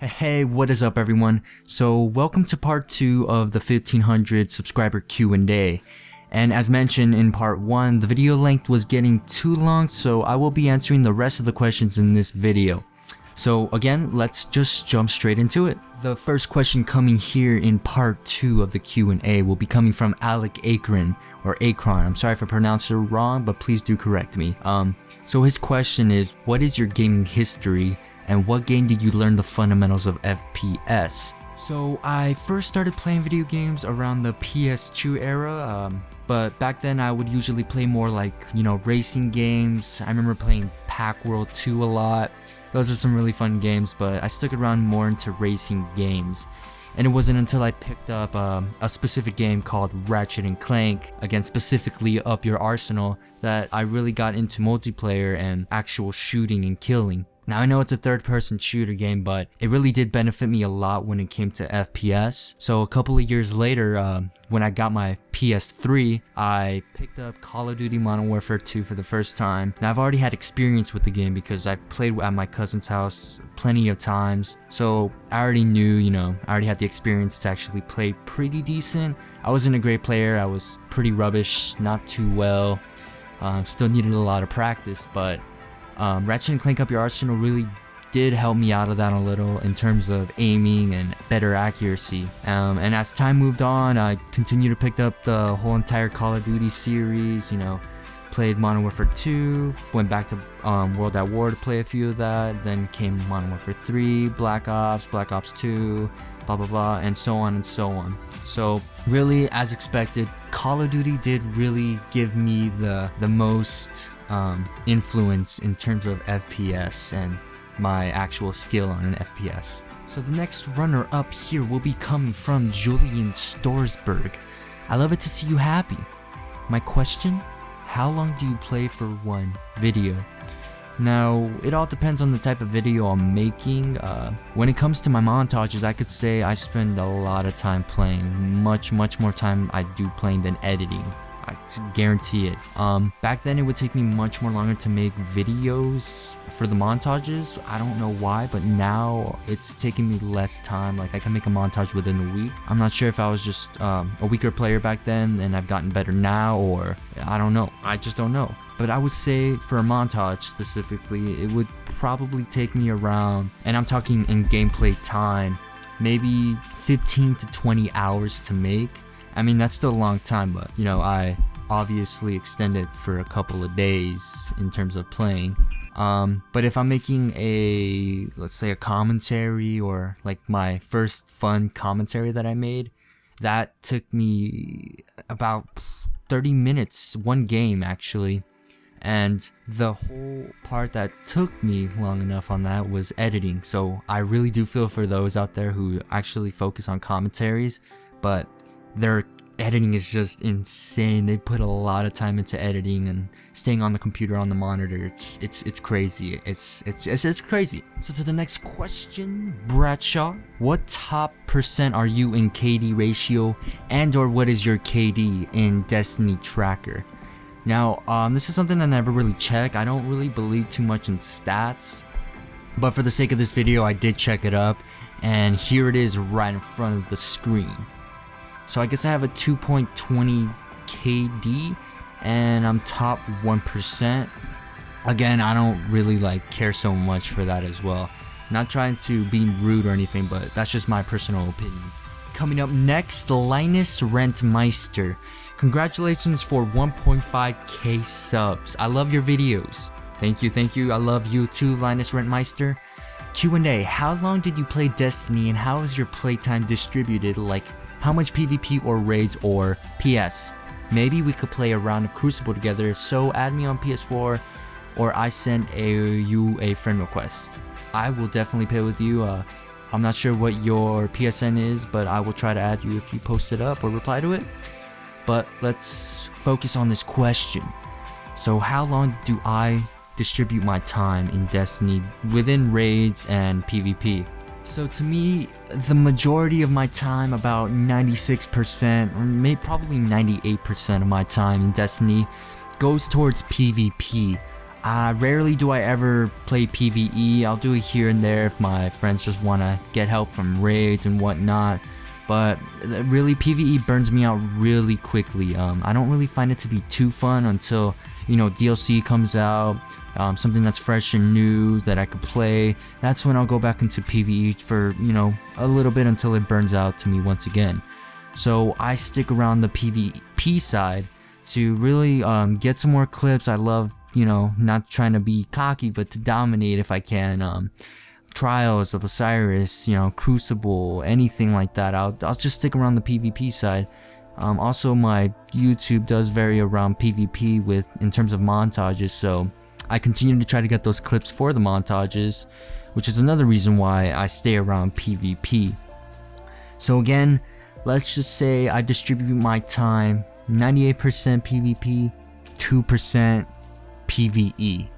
Hey, what is up everyone? So welcome to part 2 of the 1500 subscriber Q&A. And as mentioned in part 1, the video length was getting too long, so I will be answering the rest of the questions in this video. So again, let's just jump straight into it. The first question coming here in part 2 of the Q&A will be coming from Alec Akron, or Akron. I'm sorry if I pronounced it wrong, but please do correct me. So his question is, what is your gaming history? And what game did you learn the fundamentals of FPS? So I first started playing video games around the PS2 era, but back then I would usually play more like, racing games. I remember playing Pack World 2 a lot. Those are some really fun games, but I stuck around more into racing games. And it wasn't until I picked up a specific game called Ratchet and Clank, again specifically Up Your Arsenal, that I really got into multiplayer and actual shooting and killing. Now I know it's a third-person shooter game, but it really did benefit me a lot when it came to FPS. So a couple of years later, when I got my PS3, I picked up Call of Duty Modern Warfare 2 for the first time. Now I've already had experience with the game because I played at my cousin's house plenty of times. So I already knew, I already had the experience to actually play pretty decent. I wasn't a great player, I was pretty rubbish, not too well. Still needed a lot of practice, but Ratchet and Clank Up Your Arsenal really did help me out of that a little in terms of aiming and better accuracy. And as time moved on, I continued to pick up the whole entire Call of Duty series, played Modern Warfare 2, went back to World at War to play a few of that, then came Modern Warfare 3, Black Ops 2, blah blah blah, and so on and so on. So really, as expected, Call of Duty did really give me the most influence in terms of FPS and my actual skill on an FPS. So the next runner up here will be coming from Julian Storsberg. I love it to see you happy. My question, how long do you play for one video? Now, it all depends on the type of video I'm making. When it comes to my montages, I could say I spend a lot of time playing, much more time I do playing than editing. I guarantee it. Back then it would take me much more longer to make videos for the montages. I don't know why, but now it's taking me less time. Like I can make a montage within a week. I'm not sure if I was just a weaker player back then and I've gotten better now, or I don't know. I just don't know. But I would say for a montage specifically, it would probably take me around, and I'm talking in gameplay time, maybe 15 to 20 hours to make. I mean, that's still a long time, but I obviously extended for a couple of days in terms of playing. But if I'm making let's say a commentary, or like my first fun commentary that I made, that took me about 30 minutes, one game actually. And the whole part that took me long enough on that was editing. So I really do feel for those out there who actually focus on commentaries, but their editing is just insane. They put a lot of time into editing and staying on the computer, on the monitor. It's crazy. It's crazy. So to the next question, Bradshaw, what top % are you in KD ratio, and or what is your KD in Destiny tracker? Now, this is something I never really check. I don't really believe too much in stats, but for the sake of this video, I did check it up, and here it is right in front of the screen. So I guess I have a 2.20 KD, and I'm top 1%. Again, I don't really care so much for that as well. Not trying to be rude or anything, but that's just my personal opinion. Coming up next, Linus Meister. Congratulations for 1.5k subs. I love your videos. Thank you. I love you too, Linus Meister. Q&A, how long did you play Destiny, and how is your playtime distributed? Like, how much PvP or raids, or PS? Maybe we could play a round of Crucible together, so add me on PS4, or I send you a friend request. I will definitely play with you. I'm not sure what your PSN is, but I will try to add you if you post it up or reply to it. But let's focus on this question. So how long do I distribute my time in Destiny within raids and PvP? So to me, the majority of my time, about 96% or maybe probably 98% of my time in Destiny goes towards PvP. Rarely do I ever play PvE. I'll do it here and there if my friends just want to get help from raids and whatnot. But really, PvE burns me out really quickly. I don't really find it to be too fun until, you know, DLC comes out, something that's fresh and new that I could play. That's when I'll go back into PvE for, you know, a little bit until it burns out to me once again. So I stick around the PvP side to really get some more clips. I love, you know, not trying to be cocky, but to dominate if I can. Trials of Osiris, you know, Crucible, anything like that. I'll just stick around the PvP side. Also, my YouTube does vary around PvP in terms of montages, so I continue to try to get those clips for the montages, which is another reason why I stay around PvP. So again, let's just say I distribute my time 98% PvP, 2% PvE.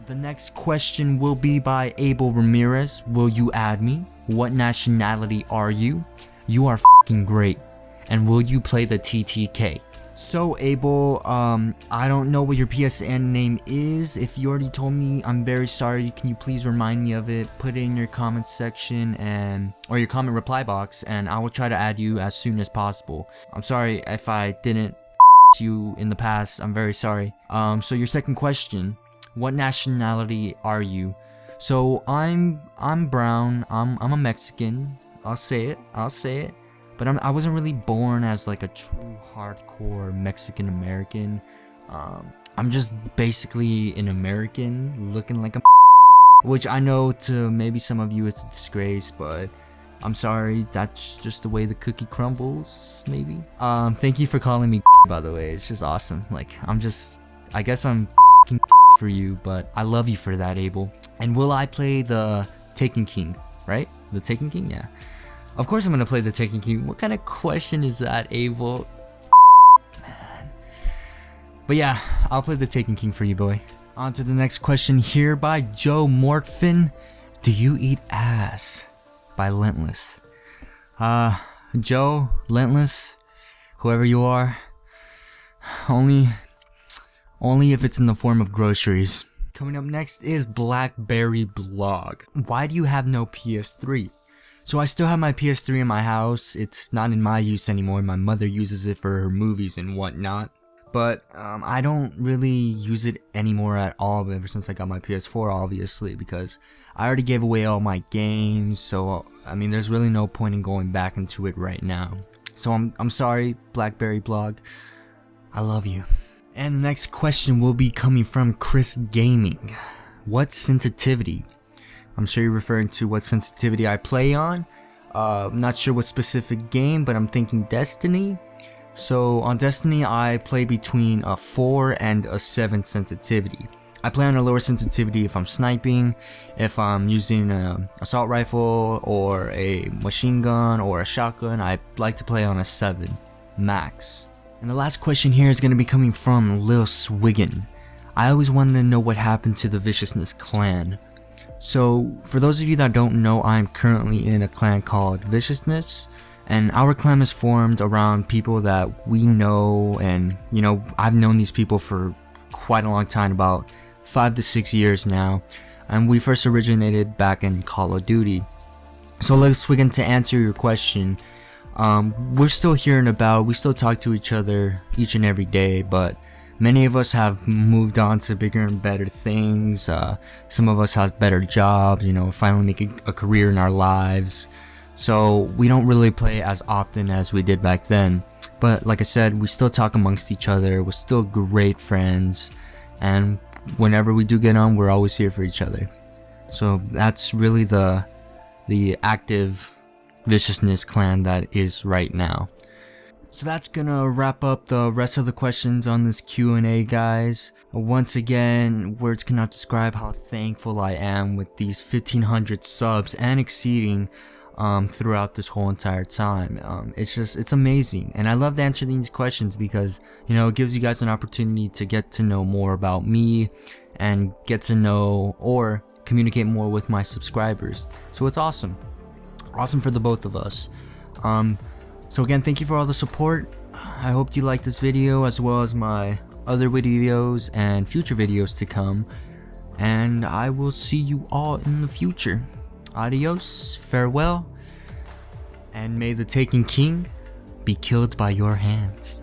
The next question will be by Ramirez. Will you add me? What nationality are you? You are f***ing great. And will you play the TTK? So Abel, I don't know what your PSN name is. If you already told me, I'm very sorry. Can you please remind me of it? Put it in your comment section or your comment reply box, and I will try to add you as soon as possible. I'm sorry if I didn't you in the past. I'm very sorry. So your second question. What nationality are you? So I'm brown. I'm a Mexican. I'll say it. But I wasn't really born as like a true hardcore Mexican American. I'm just basically an American looking like a which I know to maybe some of you it's a disgrace, but I'm sorry, that's just the way the cookie crumbles, maybe. Thank you for calling me by the way. It's just awesome. Like I guess I'm for you, but I love you for that, Abel. And will I play the Taken King, right? The Taken King, yeah. Of course I'm gonna play the Taken King. What kind of question is that, Abel? Man. But yeah, I'll play the Taken King for you, boy. On to the next question here by Joe Morphin. Do you eat ass? By Linus. Joe, Linus, whoever you are, only if it's in the form of groceries. Coming up next is Blackberry Blog. Why do you have no PS3? So I still have my PS3 in my house. It's not in my use anymore. My mother uses it for her movies and whatnot. But I don't really use it anymore at all ever since I got my PS4, obviously, because I already gave away all my games. So I mean, there's really no point in going back into it right now. So I'm sorry, Blackberry Blog. I love you. And the next question will be coming from Chris Gaming. What sensitivity? I'm sure you're referring to what sensitivity I play on. I'm not sure what specific game, but I'm thinking Destiny. So on Destiny, I play between a 4 and a 7 sensitivity. I play on a lower sensitivity if I'm sniping, if I'm using an assault rifle or a machine gun or a shotgun. I like to play on a 7 max. And the last question here is going to be coming from LittleSwigging. I always wanted to know what happened to the Viciousness clan. So for those of you that don't know, I'm currently in a clan called Viciousness, and our clan is formed around people that we know, and you know, I've known these people for quite a long time, about 5 to 6 years now, and we first originated back in Call of Duty. So LittleSwigging, to answer your question, we're still here and about, we still talk to each other each and every day, but many of us have moved on to bigger and better things. Some of us have better jobs, you know, finally making a career in our lives. So we don't really play as often as we did back then. But like I said, we still talk amongst each other. We're still great friends. And whenever we do get on, we're always here for each other. So that's really the active Viciousness clan that is right now. So that's gonna wrap up the rest of the questions on this Q&A, guys. Once again, words cannot describe how thankful I am with these 1,500 subs and exceeding throughout this whole entire time. It's amazing, and I love to answer these questions because, you know, it gives you guys an opportunity to get to know more about me and get to know or communicate more with my subscribers. So it's awesome for the both of us. So again, thank you for all the support. I hope you liked this video as well as my other videos and future videos to come, and I will see you all in the future. Adios, farewell, and may the Taken King be killed by your hands.